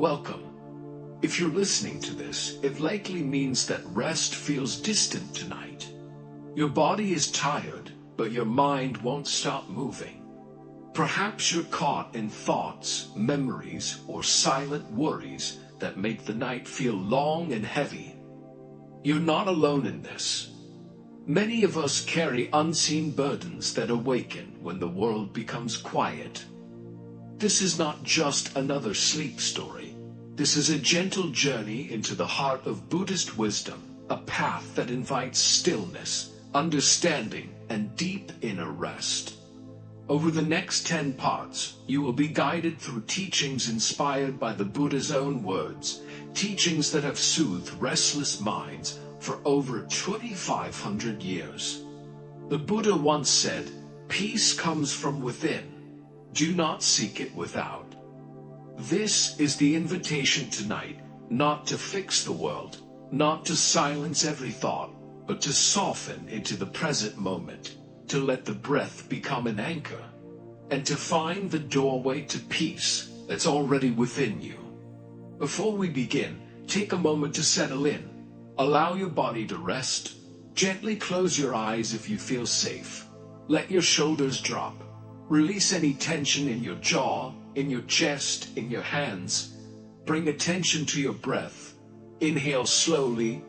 Welcome. If you're listening to this, it likely means that rest feels distant tonight. Your body is tired, but your mind won't stop moving. Perhaps you're caught in thoughts, memories, or silent worries that make the night feel long and heavy. You're not alone in this. Many of us carry unseen burdens that awaken when the world becomes quiet. This is not just another sleep story. This is a gentle journey into the heart of Buddhist wisdom, a path that invites stillness, understanding, and deep inner rest. Over the next 10 parts, you will be guided through teachings inspired by the Buddha's own words, teachings that have soothed restless minds for over 2,500 years. The Buddha once said, "Peace comes from within. Do not seek it without." This is the invitation tonight, not to fix the world, not to silence every thought, but to soften into the present moment, to let the breath become an anchor, and to find the doorway to peace that's already within you. Before we begin, take a moment to settle in. Allow your body to rest. Gently close your eyes if you feel safe. Let your shoulders drop. Release any tension in your jaw, in your chest, in your hands. Bring attention to your breath. Inhale slowly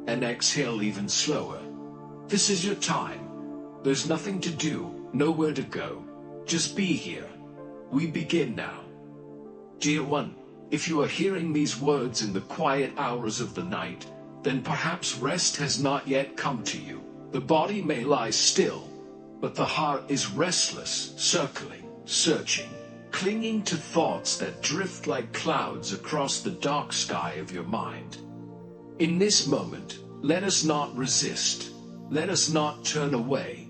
and exhale even slower. This is your time. There's nothing to do, nowhere to go. Just be here. We begin now. Dear one, if you are hearing these words in the quiet hours of the night, then perhaps rest has not yet come to you. The body may lie still, but the heart is restless, circling, searching, clinging to thoughts that drift like clouds across the dark sky of your mind. In this moment, let us not resist. Let us not turn away.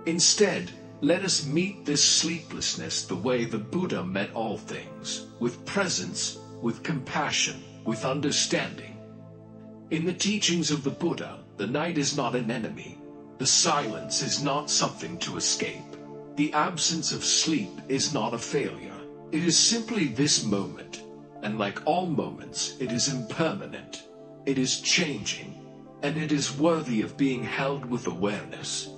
Instead, let us meet this sleeplessness the way the Buddha met all things, with presence, with compassion, with understanding. In the teachings of the Buddha, the night is not an enemy. The silence is not something to escape. The absence of sleep is not a failure. It is simply this moment, and like all moments, it is impermanent. It is changing, and it is worthy of being held with awareness.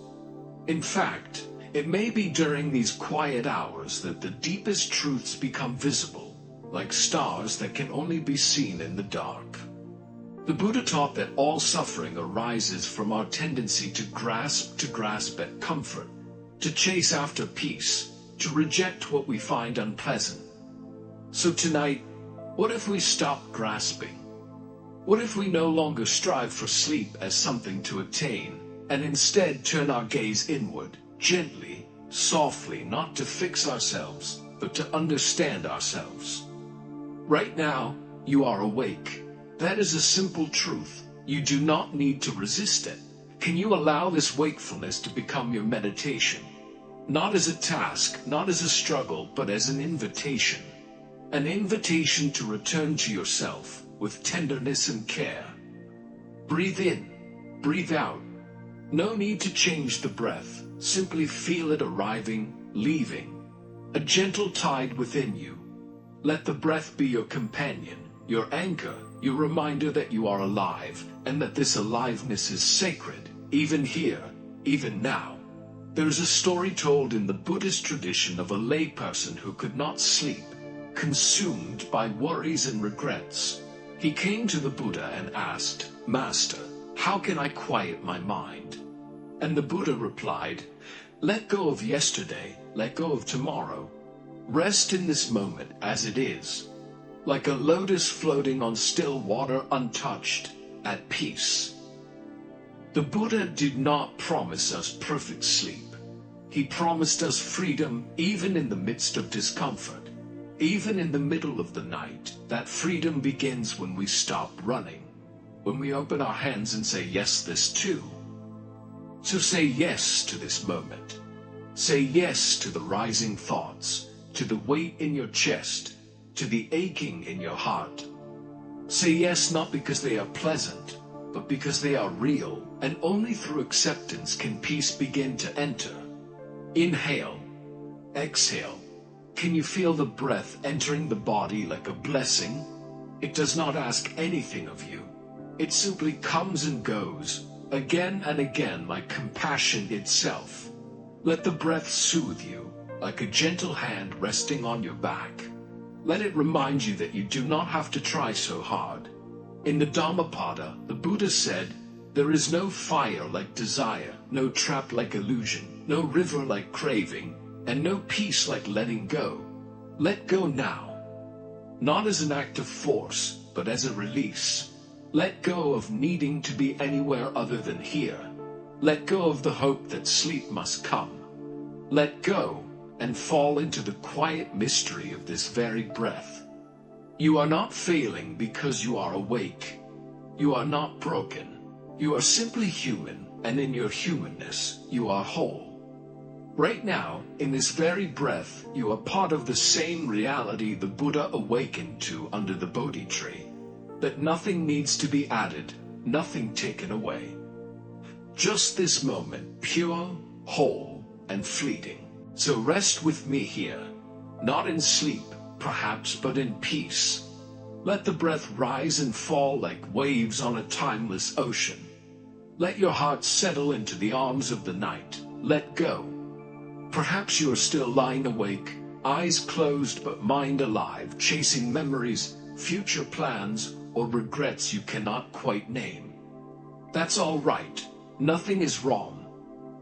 In fact, it may be during these quiet hours that the deepest truths become visible, like stars that can only be seen in the dark. The Buddha taught that all suffering arises from our tendency to grasp at comfort, to chase after peace, to reject what we find unpleasant. So tonight, what if we stop grasping? What if we no longer strive for sleep as something to attain, and instead turn our gaze inward, gently, softly, not to fix ourselves, but to understand ourselves? Right now, you are awake. That is a simple truth. You do not need to resist it. Can you allow this wakefulness to become your meditation? Not as a task, not as a struggle, but as an invitation. An invitation to return to yourself with tenderness and care. Breathe in, breathe out. No need to change the breath. Simply feel it arriving, leaving. A gentle tide within you. Let the breath be your companion, your anchor, your reminder that you are alive, and that this aliveness is sacred, even here, even now. There is a story told in the Buddhist tradition of a layperson who could not sleep, consumed by worries and regrets. He came to the Buddha and asked, "Master, how can I quiet my mind?" And the Buddha replied, "Let go of yesterday, let go of tomorrow. Rest in this moment as it is. Like a lotus floating on still water, untouched, at peace." The Buddha did not promise us perfect sleep. He promised us freedom even in the midst of discomfort, even in the middle of the night. That freedom begins when we stop running, when we open our hands and say, "Yes, this too." So say yes to this moment. Say yes to the rising thoughts, to the weight in your chest, to the aching in your heart. Say yes not because they are pleasant, but because they are real, and only through acceptance can peace begin to enter. Inhale, exhale. Can you feel the breath entering the body like a blessing, It does not ask anything of you. It simply comes and goes, again and again, like compassion itself. Let the breath soothe you, like a gentle hand resting on your back. Let it remind you that you do not have to try so hard. In the Dhammapada, the Buddha said, "There is no fire like desire, no trap like illusion, no river like craving, and no peace like letting go." Let go now. Not as an act of force, but as a release. Let go of needing to be anywhere other than here. Let go of the hope that sleep must come. Let go and fall into the quiet mystery of this very breath. You are not failing because you are awake. You are not broken. You are simply human, and in your humanness, you are whole. Right now, in this very breath, you are part of the same reality the Buddha awakened to under the Bodhi tree. That nothing needs to be added, nothing taken away. Just this moment, pure, whole, and fleeting. So rest with me here, not in sleep, perhaps, but in peace. Let the breath rise and fall like waves on a timeless ocean. Let your heart settle into the arms of the night. Let go. Perhaps you are still lying awake, eyes closed but mind alive, chasing memories, future plans, or regrets you cannot quite name. That's all right. Nothing is wrong.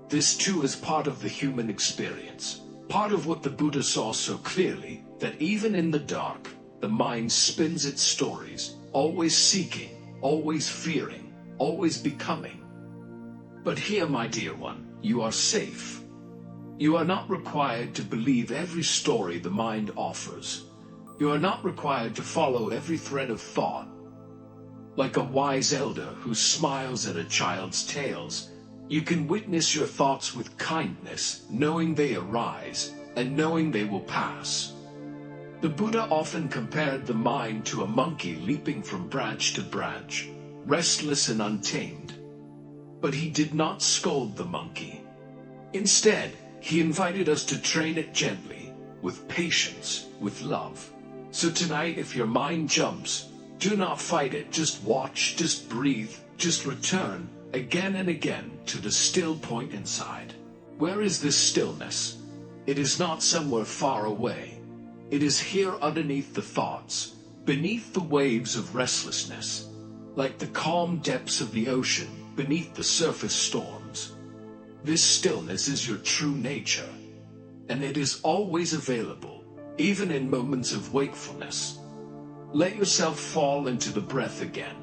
This too is part of the human experience, part of what the Buddha saw so clearly, that even in the dark, the mind spins its stories, always seeking, always fearing, always becoming. But here, my dear one, you are safe. You are not required to believe every story the mind offers. You are not required to follow every thread of thought. Like a wise elder who smiles at a child's tales, you can witness your thoughts with kindness, knowing they arise, and knowing they will pass. The Buddha often compared the mind to a monkey leaping from branch to branch, restless and untamed. But he did not scold the monkey. Instead, he invited us to train it gently, with patience, with love. So tonight, if your mind jumps, do not fight it, just watch, just breathe, just return, again and again, to the still point inside. Where is this stillness? It is not somewhere far away. It is here underneath the thoughts, beneath the waves of restlessness, like the calm depths of the ocean, beneath the surface storms. This stillness is your true nature, and it is always available, even in moments of wakefulness. Let yourself fall into the breath again.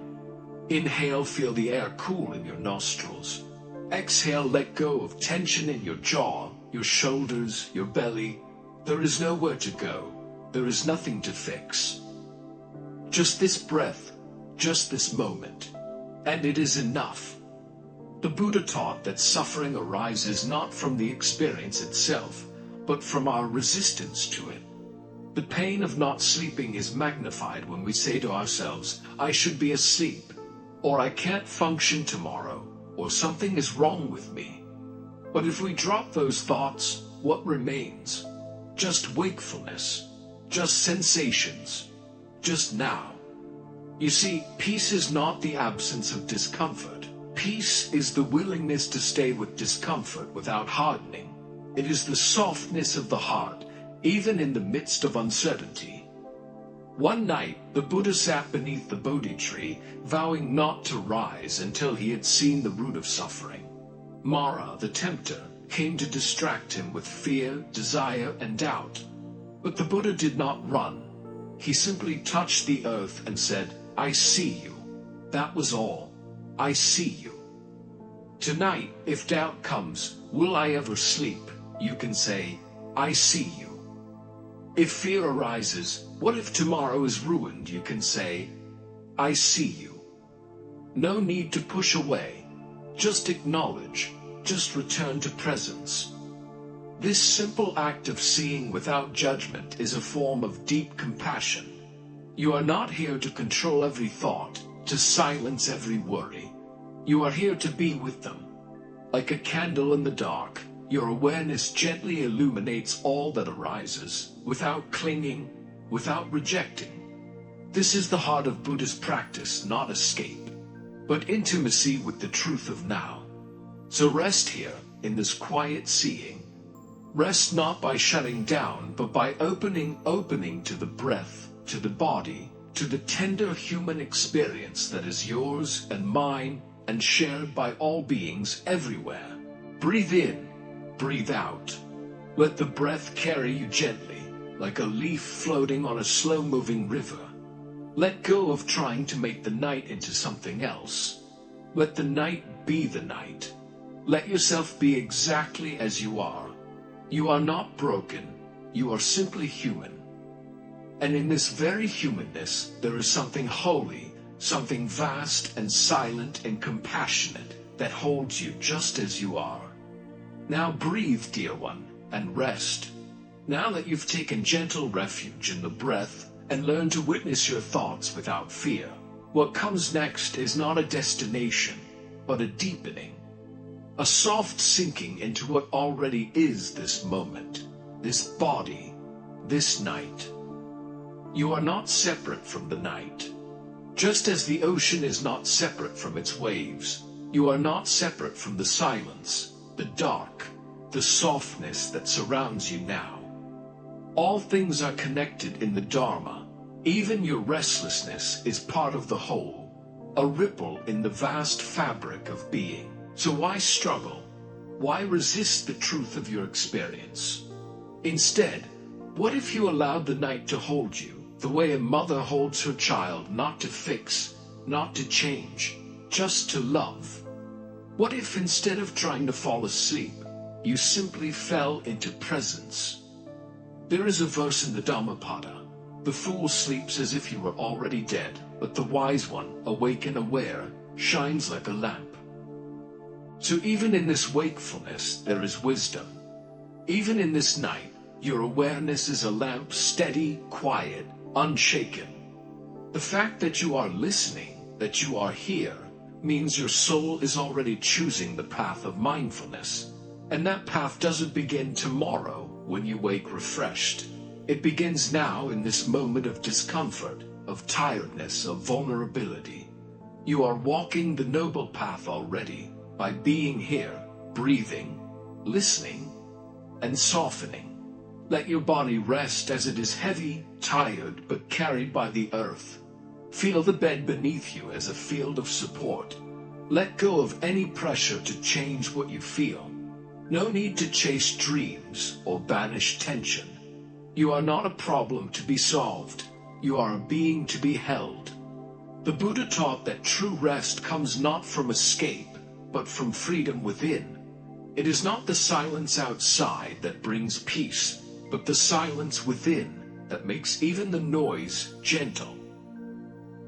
Inhale, feel the air cool in your nostrils. Exhale, let go of tension in your jaw, your shoulders, your belly. There is nowhere to go. There is nothing to fix. Just this breath, just this moment. And it is enough. The Buddha taught that suffering arises not from the experience itself, but from our resistance to it. The pain of not sleeping is magnified when we say to ourselves, "I should be asleep," or "I can't function tomorrow," or "something is wrong with me." But if we drop those thoughts, what remains? Just wakefulness, just sensations, just now. You see, peace is not the absence of discomfort. Peace is the willingness to stay with discomfort without hardening. It is the softness of the heart, even in the midst of uncertainty. One night, the Buddha sat beneath the Bodhi tree, vowing not to rise until he had seen the root of suffering. Mara, the tempter, came to distract him with fear, desire, and doubt. But the Buddha did not run. He simply touched the earth and said, "I see you." That was all. I see you. Tonight, if doubt comes, "Will I ever sleep?" you can say, "I see you." If fear arises, "What if tomorrow is ruined?" you can say, "I see you." No need to push away. Just acknowledge. Just return to presence. This simple act of seeing without judgment is a form of deep compassion. You are not here to control every thought, to silence every worry. You are here to be with them. Like a candle in the dark, your awareness gently illuminates all that arises, without clinging, without rejecting. This is the heart of Buddhist practice, not escape, but intimacy with the truth of now. So rest here, in this quiet seeing. Rest not by shutting down, but by opening to the breath, to the body, to the tender human experience that is yours and mine and shared by all beings everywhere. Breathe in, breathe out. Let the breath carry you gently, like a leaf floating on a slow-moving river. Let go of trying to make the night into something else. Let the night be the night. Let yourself be exactly as you are. You are not broken, you are simply human. And in this very humanness, there is something holy, something vast and silent and compassionate that holds you just as you are. Now breathe, dear one, and rest. Now that you've taken gentle refuge in the breath and learned to witness your thoughts without fear, what comes next is not a destination, but a deepening. A soft sinking into what already is this moment, this body, this night. You are not separate from the night. Just as the ocean is not separate from its waves, you are not separate from the silence, the dark, the softness that surrounds you now. All things are connected in the Dharma. Even your restlessness is part of the whole, a ripple in the vast fabric of being. So why struggle? Why resist the truth of your experience? Instead, what if you allowed the night to hold you, the way a mother holds her child, not to fix, not to change, just to love? What if instead of trying to fall asleep, you simply fell into presence? There is a verse in the Dhammapada: the fool sleeps as if he were already dead, but the wise one, awaken aware, shines like a lamp. So even in this wakefulness, there is wisdom. Even in this night, your awareness is a lamp, steady, quiet, unshaken. The fact that you are listening, that you are here, means your soul is already choosing the path of mindfulness. And that path doesn't begin tomorrow when you wake refreshed. It begins now in this moment of discomfort, of tiredness, of vulnerability. You are walking the noble path already, by being here, breathing, listening, and softening. Let your body rest as it is heavy, tired, but carried by the earth. Feel the bed beneath you as a field of support. Let go of any pressure to change what you feel. No need to chase dreams or banish tension. You are not a problem to be solved. You are a being to be held. The Buddha taught that true rest comes not from escape, but from freedom within. It is not the silence outside that brings peace, but the silence within that makes even the noise gentle.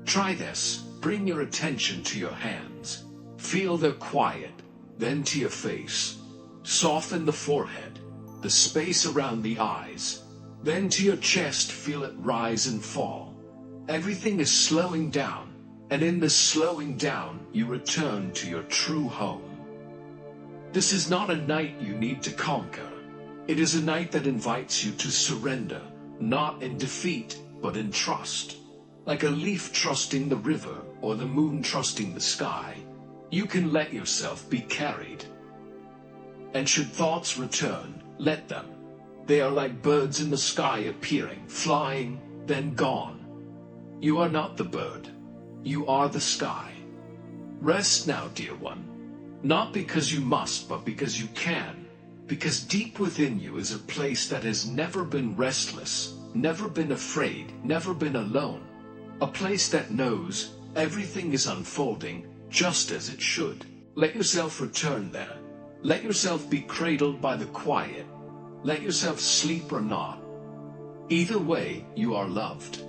Try this. Bring your attention to your hands. Feel their quiet, then to your face. Soften the forehead, the space around the eyes. Then to your chest, feel it rise and fall. Everything is slowing down. And in this slowing down, you return to your true home. This is not a night you need to conquer. It is a night that invites you to surrender, not in defeat, but in trust. Like a leaf trusting the river or the moon trusting the sky, you can let yourself be carried. And should thoughts return, let them. They are like birds in the sky, appearing, flying, then gone. You are not the bird. You are the sky. Rest now, dear one. Not because you must, but because you can. Because deep within you is a place that has never been restless, never been afraid, never been alone. A place that knows everything is unfolding just as it should. Let yourself return there. Let yourself be cradled by the quiet. Let yourself sleep or not. Either way, you are loved.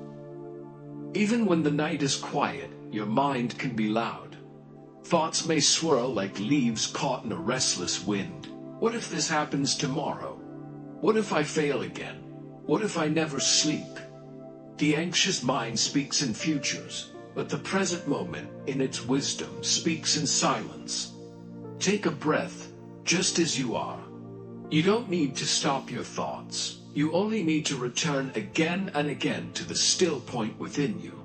Even when the night is quiet, your mind can be loud. Thoughts may swirl like leaves caught in a restless wind. What if this happens tomorrow? What if I fail again? What if I never sleep? The anxious mind speaks in futures, but the present moment, in its wisdom, speaks in silence. Take a breath, just as you are. You don't need to stop your thoughts. You only need to return again and again to the still point within you.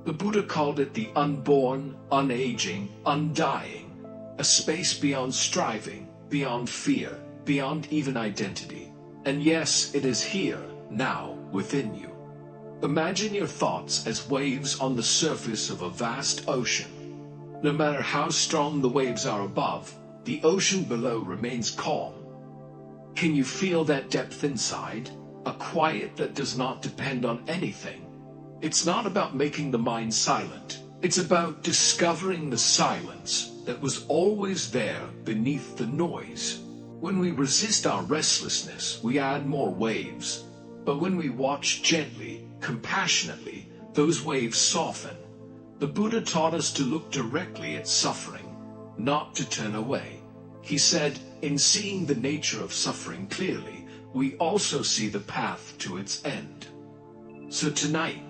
The Buddha called it the unborn, unaging, undying, a space beyond striving, beyond fear, beyond even identity. And yes, it is here, now, within you. Imagine your thoughts as waves on the surface of a vast ocean. No matter how strong the waves are above, the ocean below remains calm. Can you feel that depth inside? A quiet that does not depend on anything. It's not about making the mind silent. It's about discovering the silence that was always there beneath the noise. When we resist our restlessness, we add more waves. But when we watch gently, compassionately, those waves soften. The Buddha taught us to look directly at suffering, not to turn away. He said, in seeing the nature of suffering clearly, we also see the path to its end. So tonight,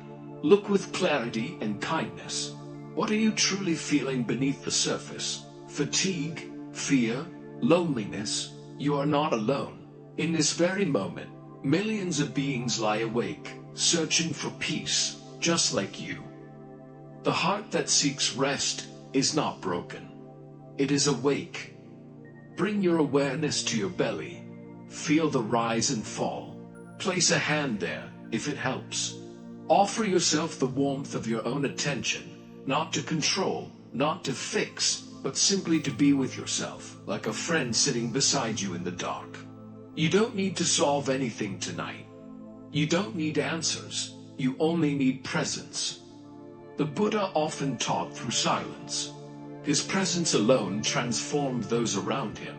look with clarity and kindness. What are you truly feeling beneath the surface? Fatigue, fear, loneliness? You are not alone. In this very moment, millions of beings lie awake, searching for peace, just like you. The heart that seeks rest is not broken. It is awake. Bring your awareness to your belly. Feel the rise and fall. Place a hand there, if it helps. Offer yourself the warmth of your own attention, not to control, not to fix, but simply to be with yourself, like a friend sitting beside you in the dark. You don't need to solve anything tonight. You don't need answers. You only need presence. The Buddha often taught through silence. His presence alone transformed those around him.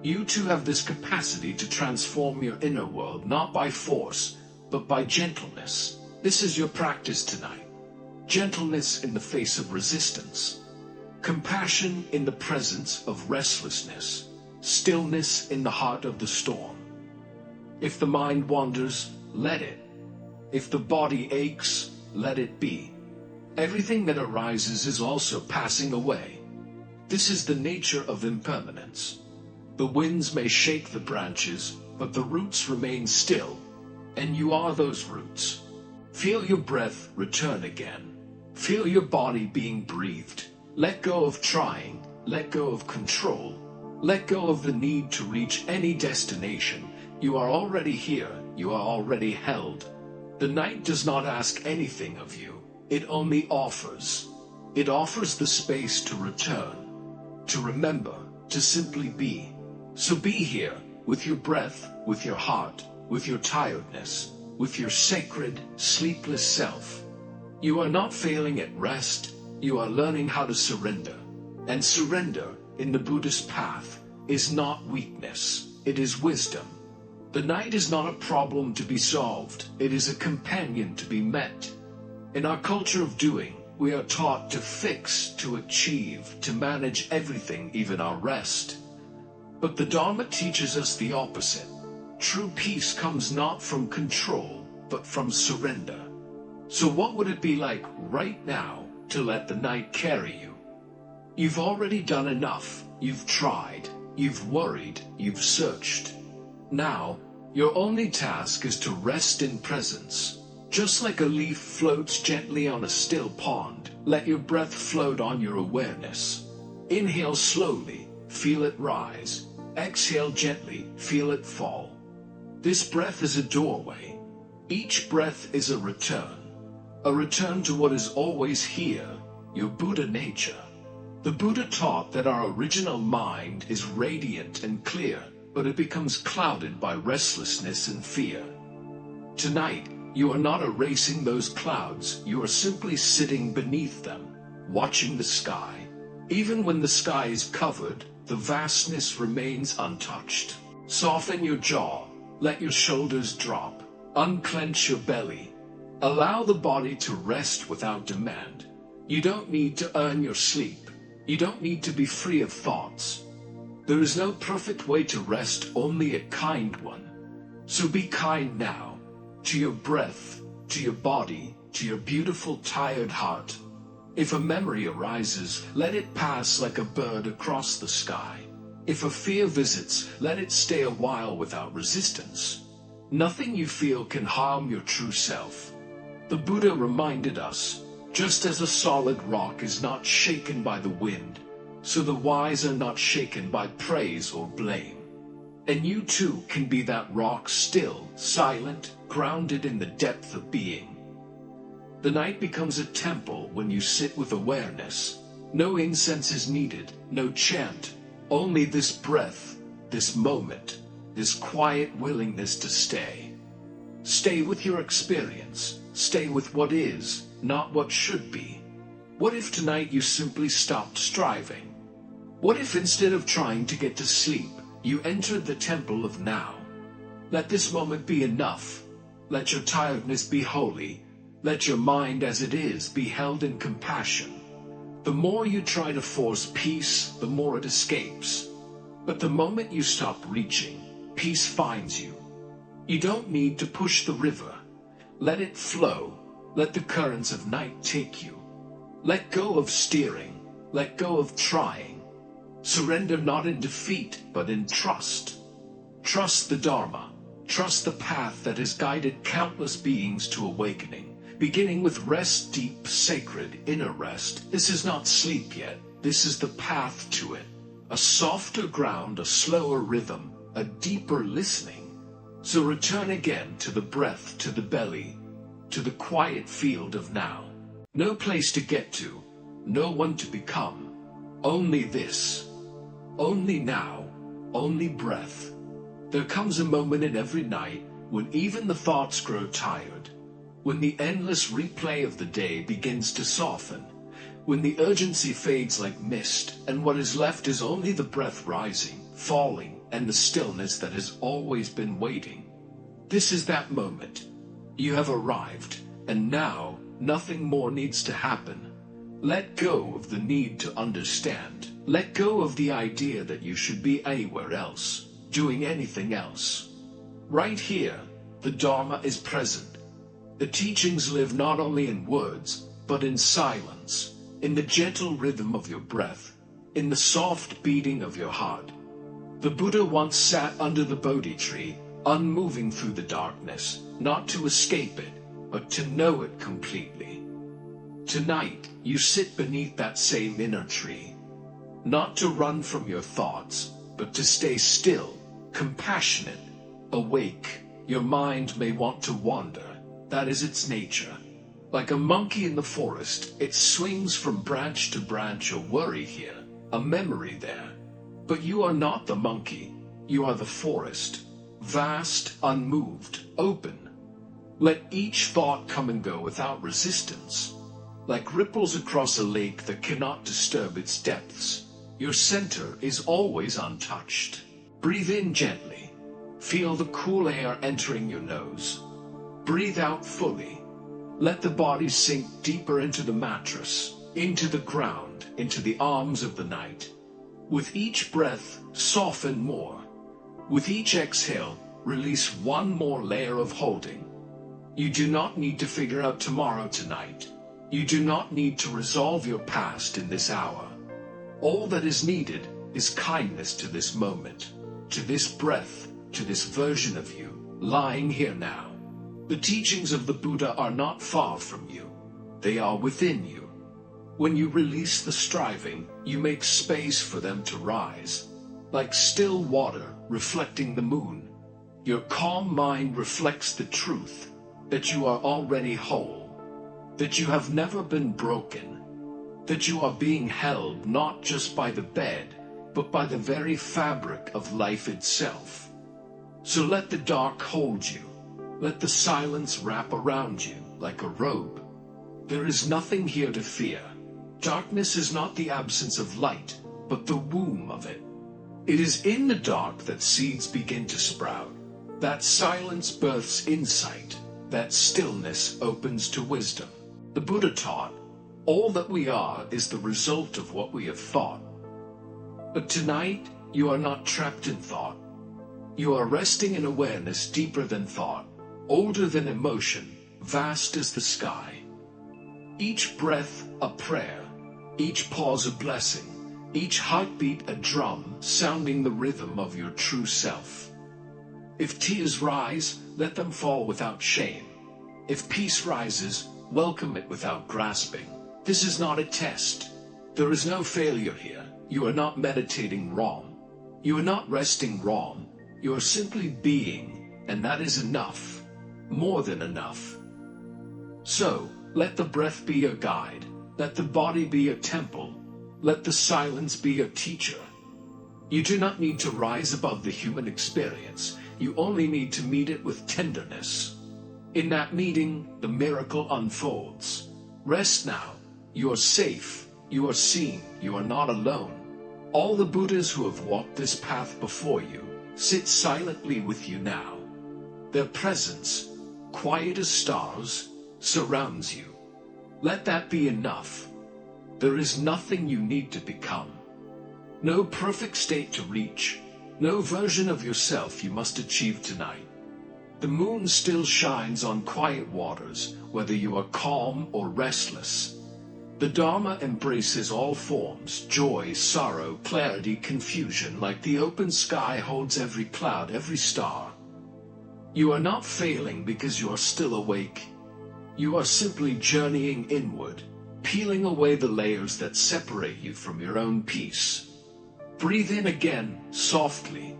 You too have this capacity to transform your inner world, not by force, but by gentleness. This is your practice tonight. Gentleness in the face of resistance. Compassion in the presence of restlessness. Stillness in the heart of the storm. If the mind wanders, let it. If the body aches, let it be. Everything that arises is also passing away. This is the nature of impermanence. The winds may shake the branches, but the roots remain still, and you are those roots. Feel your breath return again. Feel your body being breathed. Let go of trying. Let go of control. Let go of the need to reach any destination. You are already here. You are already held. The night does not ask anything of you. It only offers. It offers the space to return, to remember, to simply be. So be here, with your breath, with your heart, with your tiredness, with your sacred, sleepless self. You are not failing at rest. You are learning how to surrender. And surrender, in the Buddhist path, is not weakness. It is wisdom. The night is not a problem to be solved. It is a companion to be met. In our culture of doing, we are taught to fix, to achieve, to manage everything, even our rest. But the Dharma teaches us the opposite. True peace comes not from control, but from surrender. So what would it be like right now to let the night carry you? You've already done enough. You've tried. You've worried. You've searched. Now, your only task is to rest in presence. Just like a leaf floats gently on a still pond, let your breath float on your awareness. Inhale slowly, feel it rise. Exhale gently, feel it fall. This breath is a doorway. Each breath is a return to what is always here, your Buddha nature. The Buddha taught that our original mind is radiant and clear, but it becomes clouded by restlessness and fear. Tonight, you are not erasing those clouds. You are simply sitting beneath them, watching the sky. Even when the sky is covered, the vastness remains untouched. Soften your jaw. Let your shoulders drop. Unclench your belly. Allow the body to rest without demand. You don't need to earn your sleep. You don't need to be free of thoughts. There is no perfect way to rest, only a kind one. So be kind now. To your breath, to your body, to your beautiful tired heart. If a memory arises, let it pass like a bird across the sky. If a fear visits, let it stay a while without resistance. Nothing you feel can harm your true self. The Buddha reminded us, Just as a solid rock is not shaken by the wind, so the wise are not shaken by praise or blame. And you too can be that rock, still, silent, grounded in the depth of being. The night becomes a temple when you sit with awareness. No incense is needed, no chant, only this breath, this moment, this quiet willingness to stay. Stay with your experience, stay with what is, not what should be. What if tonight you simply stopped striving? What if instead of trying to get to sleep, you entered the temple of now? Let this moment be enough. Let your tiredness be holy. Let your mind as it is be held in compassion. The more you try to force peace, the more it escapes. But the moment you stop reaching, peace finds you. You don't need to push the river. Let it flow. Let the currents of night take you. Let go of steering. Let go of trying. Surrender not in defeat, but in trust. Trust the Dharma. Trust the path that has guided countless beings to awakening, beginning with rest, deep, sacred, inner rest. This is not sleep yet. This is the path to it. A softer ground, a slower rhythm, a deeper listening. So return again to the breath, to the belly, to the quiet field of now. No place to get to, no one to become. Only this. Only now, only breath. There comes a moment in every night when even the thoughts grow tired, when the endless replay of the day begins to soften, when the urgency fades like mist, and what is left is only the breath rising, falling, and the stillness that has always been waiting. This is that moment. You have arrived, and now nothing more needs to happen. Let go of the need to understand. Let go of the idea that you should be anywhere else, doing anything else. Right here, the Dharma is present. The teachings live not only in words, but in silence, in the gentle rhythm of your breath, in the soft beating of your heart. The Buddha once sat under the Bodhi tree, unmoving through the darkness, not to escape it, but to know it completely. Tonight, you sit beneath that same inner tree, not to run from your thoughts, but to stay still, compassionate, awake. Your mind may want to wander. That is its nature. Like a monkey in the forest, it swings from branch to branch, a worry here, a memory there. But you are not the monkey, you are the forest, vast, unmoved, open. Let each thought come and go without resistance, like ripples across a lake that cannot disturb its depths. Your center is always untouched. Breathe in gently. Feel the cool air entering your nose. Breathe out fully. Let the body sink deeper into the mattress, into the ground, into the arms of the night. With each breath, soften more. With each exhale, release one more layer of holding. You do not need to figure out tomorrow tonight. You do not need to resolve your past in this hour. All that is needed is kindness to this moment, to this breath, to this version of you, lying here now. The teachings of the Buddha are not far from you. They are within you. When you release the striving, you make space for them to rise. Like still water reflecting the moon, your calm mind reflects the truth that you are already whole, that you have never been broken, that you are being held not just by the bed, but by the very fabric of life itself. So let the dark hold you. Let the silence wrap around you like a robe. There is nothing here to fear. Darkness is not the absence of light, but the womb of it. It is in the dark that seeds begin to sprout. That silence births insight. That stillness opens to wisdom. The Buddha taught, all that we are is the result of what we have thought. But tonight, you are not trapped in thought. You are resting in awareness deeper than thought, older than emotion, vast as the sky. Each breath a prayer, each pause a blessing, each heartbeat a drum sounding the rhythm of your true self. If tears rise, let them fall without shame. If peace rises, welcome it without grasping. This is not a test. There is no failure here. You are not meditating wrong. You are not resting wrong. You are simply being, and that is enough. More than enough. So, let the breath be your guide. Let the body be your temple. Let the silence be your teacher. You do not need to rise above the human experience. You only need to meet it with tenderness. In that meeting, the miracle unfolds. Rest now. You are safe. You are seen. You are not alone. All the Buddhas who have walked this path before you sit silently with you now. Their presence, quiet as stars, surrounds you. Let that be enough. There is nothing you need to become. No perfect state to reach. No version of yourself you must achieve tonight. The moon still shines on quiet waters, whether you are calm or restless. The Dharma embraces all forms, joy, sorrow, clarity, confusion, like the open sky holds every cloud, every star. You are not failing because you are still awake. You are simply journeying inward, peeling away the layers that separate you from your own peace. Breathe in again, softly.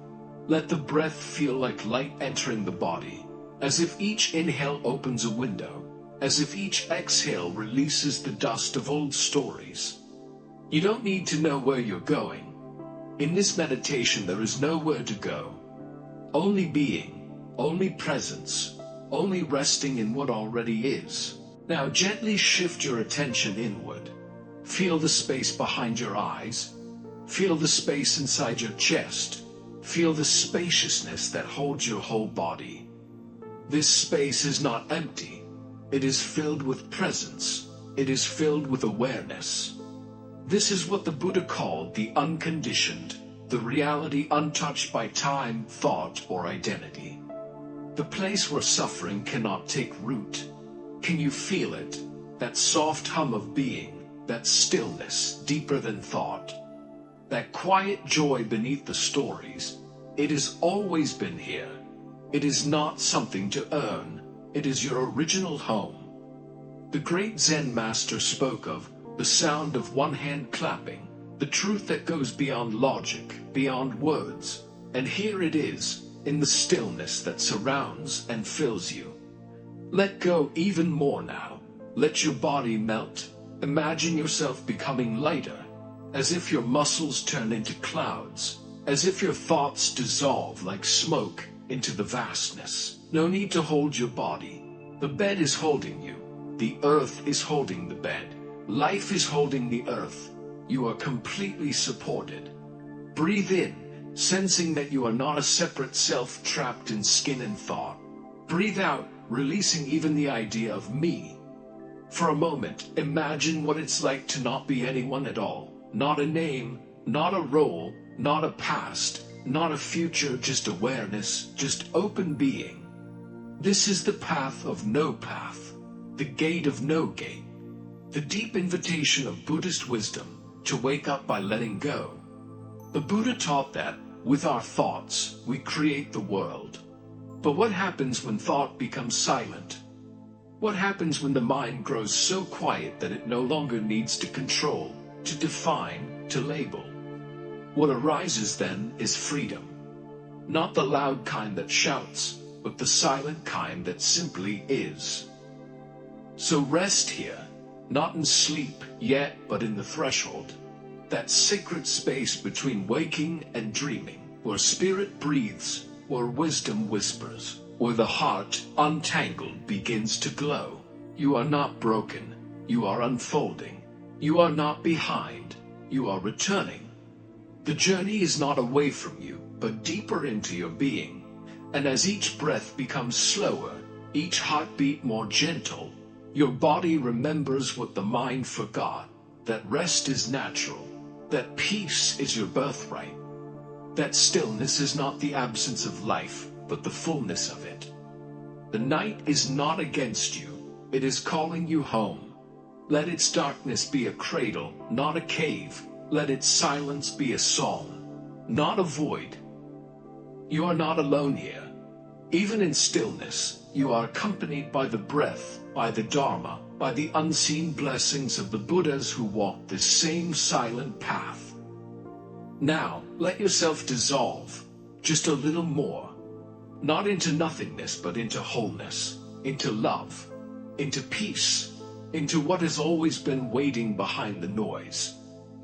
Let the breath feel like light entering the body, as if each inhale opens a window. As if each exhale releases the dust of old stories. You don't need to know where you're going. In this meditation there is nowhere to go. Only being, only presence, only resting in what already is. Now gently shift your attention inward. Feel the space behind your eyes. Feel the space inside your chest. Feel the spaciousness that holds your whole body. This space is not empty. It is filled with presence. It is filled with awareness. This is what the Buddha called the unconditioned, the reality untouched by time, thought, or identity. The place where suffering cannot take root. Can you feel it? That soft hum of being, that stillness deeper than thought, that quiet joy beneath the stories. It has always been here. It is not something to earn. It is your original home. The great Zen master spoke of the sound of one hand clapping, the truth that goes beyond logic, beyond words. And here it is, in the stillness that surrounds and fills you. Let go even more now. Let your body melt. Imagine yourself becoming lighter, as if your muscles turn into clouds, as if your thoughts dissolve like smoke into the vastness. No need to hold your body. The bed is holding you. The earth is holding the bed. Life is holding the earth. You are completely supported. Breathe in, sensing that you are not a separate self trapped in skin and thought. Breathe out, releasing even the idea of me. For a moment, imagine what it's like to not be anyone at all. Not a name, not a role, not a past, not a future, just awareness, just open being. This is the path of no path, the gate of no gate, the deep invitation of Buddhist wisdom to wake up by letting go. The Buddha taught that, with our thoughts, we create the world. But what happens when thought becomes silent? What happens when the mind grows so quiet that it no longer needs to control, to define, to label? What arises then is freedom. Not the loud kind that shouts, but the silent kind that simply is. So rest here, not in sleep yet, but in the threshold, that sacred space between waking and dreaming, where spirit breathes, where wisdom whispers, where the heart, untangled, begins to glow. You are not broken, you are unfolding. You are not behind, you are returning. The journey is not away from you, but deeper into your being. And as each breath becomes slower, each heartbeat more gentle, your body remembers what the mind forgot, that rest is natural, that peace is your birthright, that stillness is not the absence of life, but the fullness of it. The night is not against you, it is calling you home. Let its darkness be a cradle, not a cave. Let its silence be a song, not a void. You are not alone here. Even in stillness, you are accompanied by the breath, by the Dharma, by the unseen blessings of the Buddhas who walked this same silent path. Now, let yourself dissolve, just a little more. Not into nothingness, but into wholeness, into love, into peace, into what has always been waiting behind the noise,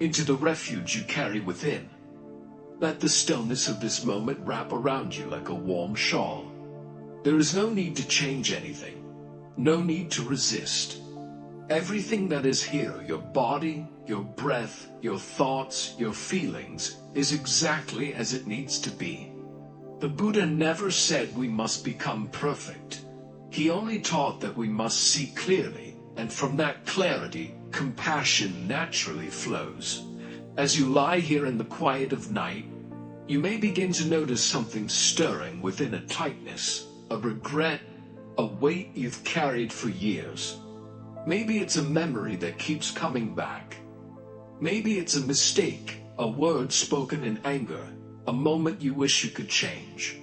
into the refuge you carry within. Let the stillness of this moment wrap around you like a warm shawl. There is no need to change anything, no need to resist. Everything that is here, your body, your breath, your thoughts, your feelings, is exactly as it needs to be. The Buddha never said we must become perfect. He only taught that we must see clearly, and from that clarity, compassion naturally flows. As you lie here in the quiet of night, you may begin to notice something stirring within, a tightness, a regret, a weight you've carried for years. Maybe it's a memory that keeps coming back. Maybe it's a mistake, a word spoken in anger, a moment you wish you could change.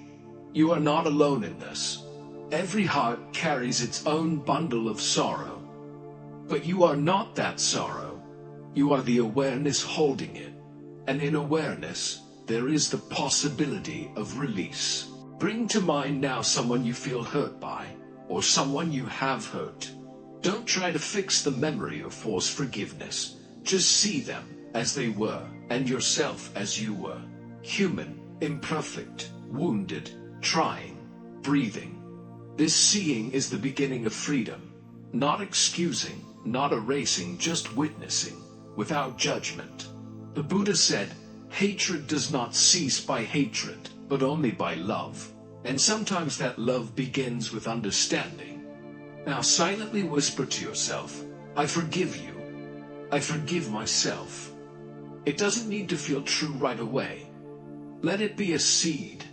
You are not alone in this. Every heart carries its own bundle of sorrow. But you are not that sorrow. You are the awareness holding it. And in awareness, there is the possibility of release. Bring to mind now someone you feel hurt by, or someone you have hurt. Don't try to fix the memory or force forgiveness. Just see them as they were, and yourself as you were. Human, imperfect, wounded, trying, breathing. This seeing is the beginning of freedom. Not excusing, not erasing, just witnessing, without judgment. The Buddha said, hatred does not cease by hatred, but only by love. And sometimes that love begins with understanding. Now silently whisper to yourself, I forgive you. I forgive myself. It doesn't need to feel true right away. Let it be a seed,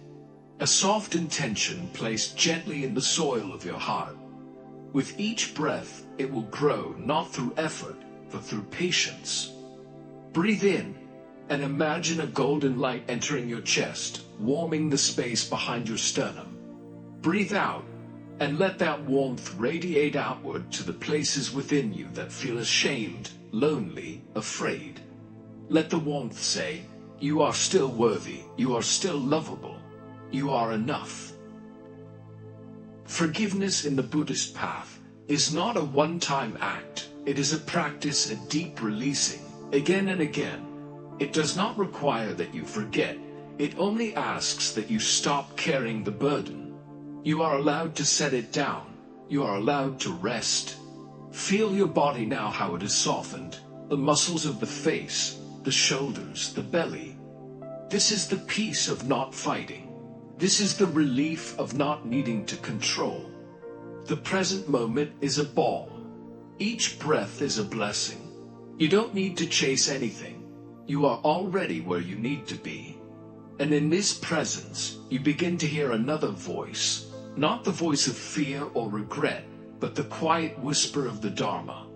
a soft intention placed gently in the soil of your heart. With each breath, it will grow, not through effort, but through patience. Breathe in and imagine a golden light entering your chest, warming the space behind your sternum. Breathe out and let that warmth radiate outward to the places within you that feel ashamed, lonely, afraid. Let the warmth say, you are still worthy, you are still lovable, you are enough. Forgiveness in the Buddhist path is not a one-time act. It is a practice, a deep releasing, again and again. It does not require that you forget. It only asks that you stop carrying the burden. You are allowed to set it down. You are allowed to rest. Feel your body now, how it is softened. The muscles of the face, the shoulders, the belly. This is the peace of not fighting. This is the relief of not needing to control. The present moment is a ball. Each breath is a blessing. You don't need to chase anything. You are already where you need to be. And in this presence, you begin to hear another voice, not the voice of fear or regret, but the quiet whisper of the Dharma.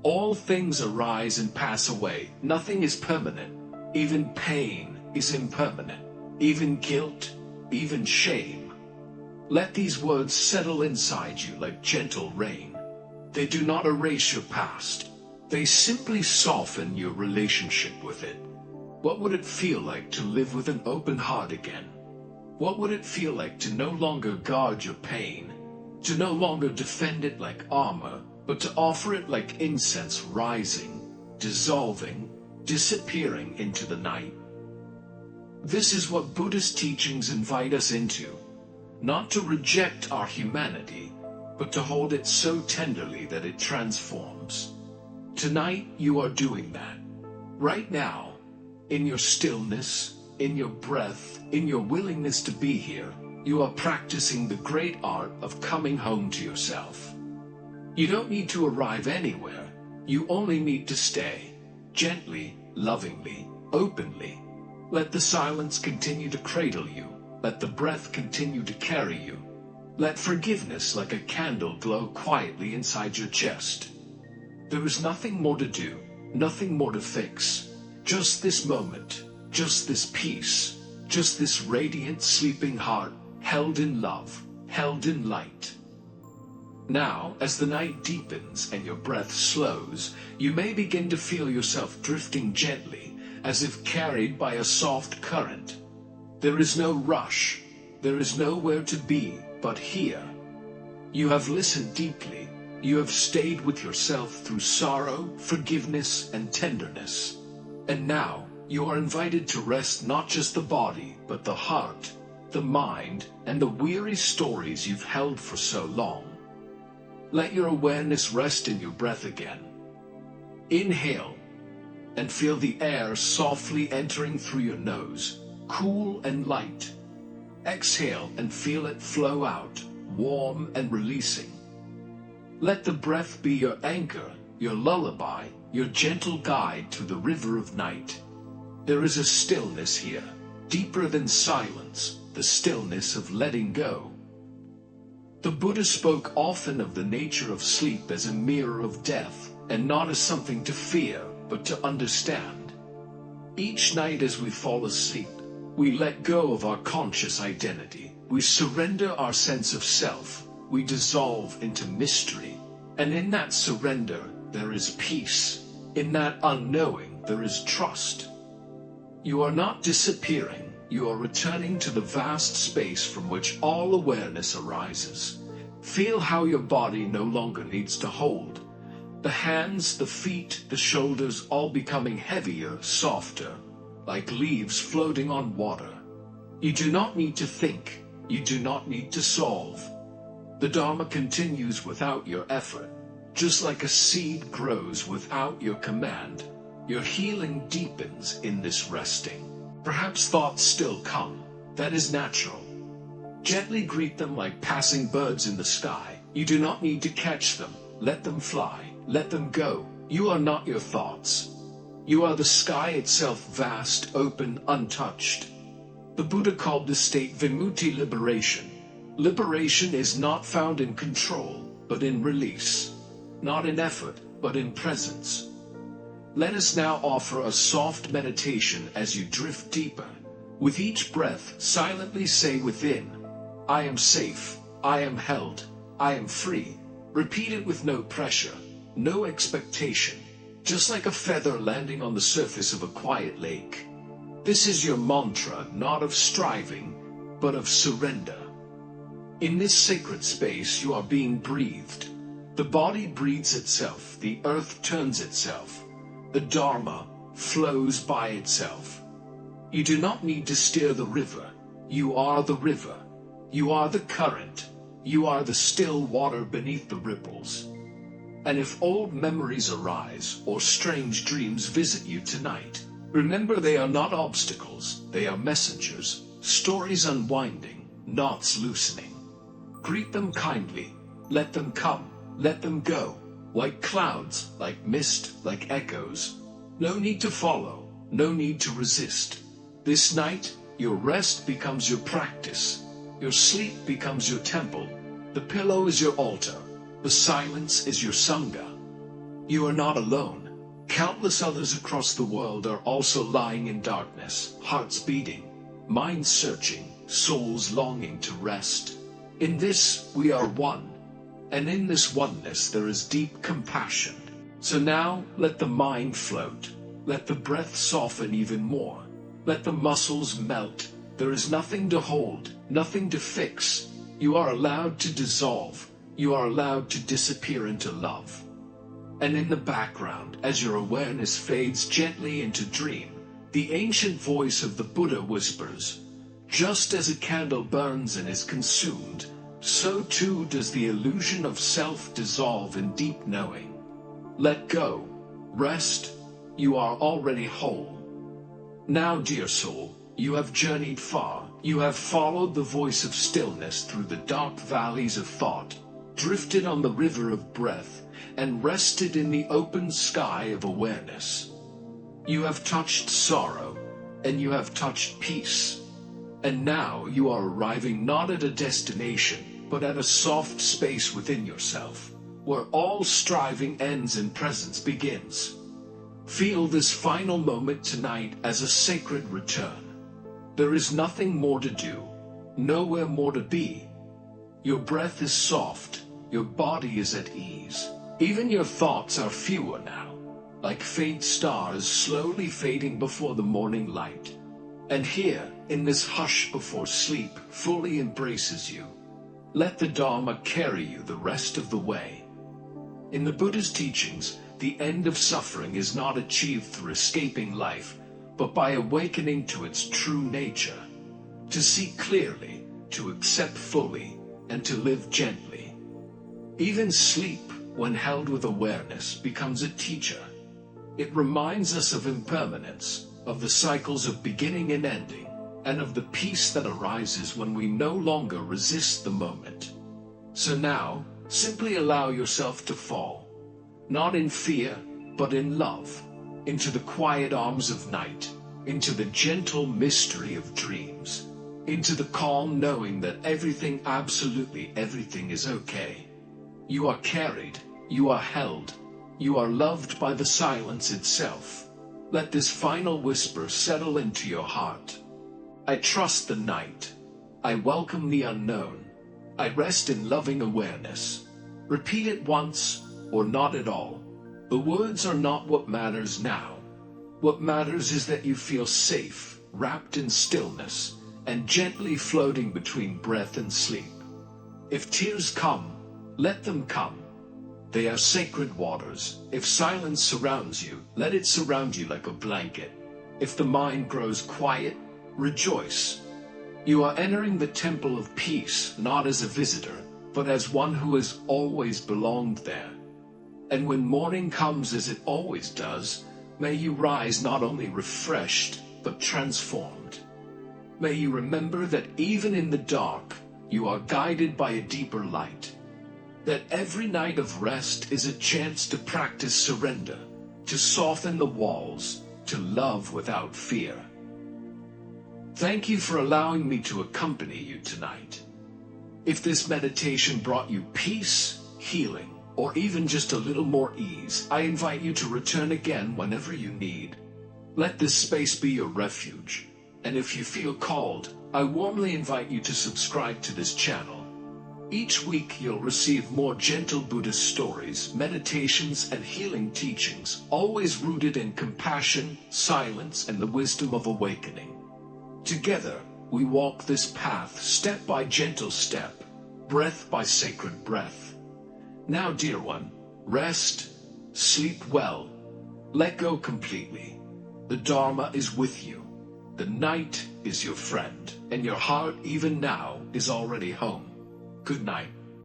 All things arise and pass away. Nothing is permanent. Even pain is impermanent. Even guilt, even shame. Let these words settle inside you like gentle rain. They do not erase your past. They simply soften your relationship with it. What would it feel like to live with an open heart again? What would it feel like to no longer guard your pain, to no longer defend it like armor, but to offer it like incense, rising, dissolving, disappearing into the night? This is what Buddhist teachings invite us into, not to reject our humanity, but to hold it so tenderly that it transforms. Tonight you are doing that. Right now, in your stillness, in your breath, in your willingness to be here, you are practicing the great art of coming home to yourself. You don't need to arrive anywhere. You only need to stay, gently, lovingly, openly. Let the silence continue to cradle you. Let the breath continue to carry you. Let forgiveness like a candle glow quietly inside your chest. There is nothing more to do, nothing more to fix. Just this moment, just this peace, just this radiant sleeping heart, held in love, held in light. Now, as the night deepens and your breath slows, you may begin to feel yourself drifting gently, as if carried by a soft current. There is no rush. There is nowhere to be but here. You have listened deeply. You have stayed with yourself through sorrow, forgiveness, and tenderness. And now, you are invited to rest not just the body, but the heart, the mind, and the weary stories you've held for so long. Let your awareness rest in your breath again. Inhale, and feel the air softly entering through your nose, cool and light. Exhale and feel it flow out, warm and releasing. Let the breath be your anchor, your lullaby, your gentle guide to the river of night. There is a stillness here, deeper than silence, the stillness of letting go. The Buddha spoke often of the nature of sleep as a mirror of death, and not as something to fear, but to understand. Each night as we fall asleep, we let go of our conscious identity. We surrender our sense of self. We dissolve into mystery. And in that surrender, there is peace. In that unknowing, there is trust. You are not disappearing. You are returning to the vast space from which all awareness arises. Feel how your body no longer needs to hold. The hands, the feet, the shoulders all becoming heavier, softer, like leaves floating on water. You do not need to think. You do not need to solve. The Dharma continues without your effort. Just like a seed grows without your command, your healing deepens in this resting. Perhaps thoughts still come. That is natural. Gently greet them like passing birds in the sky. You do not need to catch them. Let them fly. Let them go. You are not your thoughts. You are the sky itself, vast, open, untouched. The Buddha called this state vimutti, liberation. Liberation is not found in control, but in release. Not in effort, but in presence. Let us now offer a soft meditation as you drift deeper. With each breath, silently say within, I am safe, I am held, I am free. Repeat it with no pressure, no expectation, just like a feather landing on the surface of a quiet lake. This is your mantra, not of striving, but of surrender. In this sacred space, you are being breathed. The body breathes itself, the earth turns itself. The Dharma flows by itself. You do not need to steer the river. You are the river. You are the current. You are the still water beneath the ripples. And if old memories arise or strange dreams visit you tonight, remember they are not obstacles. They are messengers, stories unwinding, knots loosening. Greet them kindly. Let them come. Let them go. Like clouds, like mist, like echoes. No need to follow, no need to resist. This night, your rest becomes your practice. Your sleep becomes your temple. The pillow is your altar. The silence is your sangha. You are not alone. Countless others across the world are also lying in darkness, hearts beating, minds searching, souls longing to rest. In this, we are one. And in this oneness there is deep compassion. So now, let the mind float. Let the breath soften even more. Let the muscles melt. There is nothing to hold, nothing to fix. You are allowed to dissolve. You are allowed to disappear into love. And in the background, as your awareness fades gently into dream, the ancient voice of the Buddha whispers, just as a candle burns and is consumed, so too does the illusion of self dissolve in deep knowing. Let go. Rest. You are already whole. Now, dear soul, you have journeyed far. You have followed the voice of stillness through the dark valleys of thought, drifted on the river of breath, and rested in the open sky of awareness. You have touched sorrow, and you have touched peace. And now you are arriving not at a destination, but at a soft space within yourself, where all striving ends and presence begins. Feel this final moment tonight as a sacred return. There is nothing more to do, nowhere more to be. Your breath is soft, your body is at ease. Even your thoughts are fewer now, like faint stars slowly fading before the morning light. And here, in this hush before sleep fully embraces you, let the Dharma carry you the rest of the way. In the Buddha's teachings, the end of suffering is not achieved through escaping life, but by awakening to its true nature, to see clearly, to accept fully, and to live gently. Even sleep, when held with awareness, becomes a teacher. It reminds us of impermanence, of the cycles of beginning and ending, and of the peace that arises when we no longer resist the moment. So now, simply allow yourself to fall, not in fear, but in love, into the quiet arms of night, into the gentle mystery of dreams, into the calm knowing that everything, absolutely everything, is okay. You are carried, you are held, you are loved by the silence itself. Let this final whisper settle into your heart. I trust the night. I welcome the unknown. I rest in loving awareness. Repeat it once, or not at all. The words are not what matters now. What matters is that you feel safe, wrapped in stillness, and gently floating between breath and sleep. If tears come, let them come. They are sacred waters. If silence surrounds you, let it surround you like a blanket. If the mind grows quiet, rejoice. You are entering the temple of peace, not as a visitor, but as one who has always belonged there. And when morning comes, as it always does, may you rise not only refreshed, but transformed. May you remember that even in the dark, you are guided by a deeper light. That every night of rest is a chance to practice surrender, to soften the walls, to love without fear. Thank you for allowing me to accompany you tonight. If this meditation brought you peace, healing, or even just a little more ease, I invite you to return again whenever you need. Let this space be your refuge. And if you feel called, I warmly invite you to subscribe to this channel. Each week you'll receive more gentle Buddhist stories, meditations, and healing teachings, always rooted in compassion, silence, and the wisdom of awakening. Together, we walk this path step by gentle step, breath by sacred breath. Now, dear one, rest, sleep well, let go completely. The Dharma is with you. The night is your friend, and your heart, even now, is already home. Good night.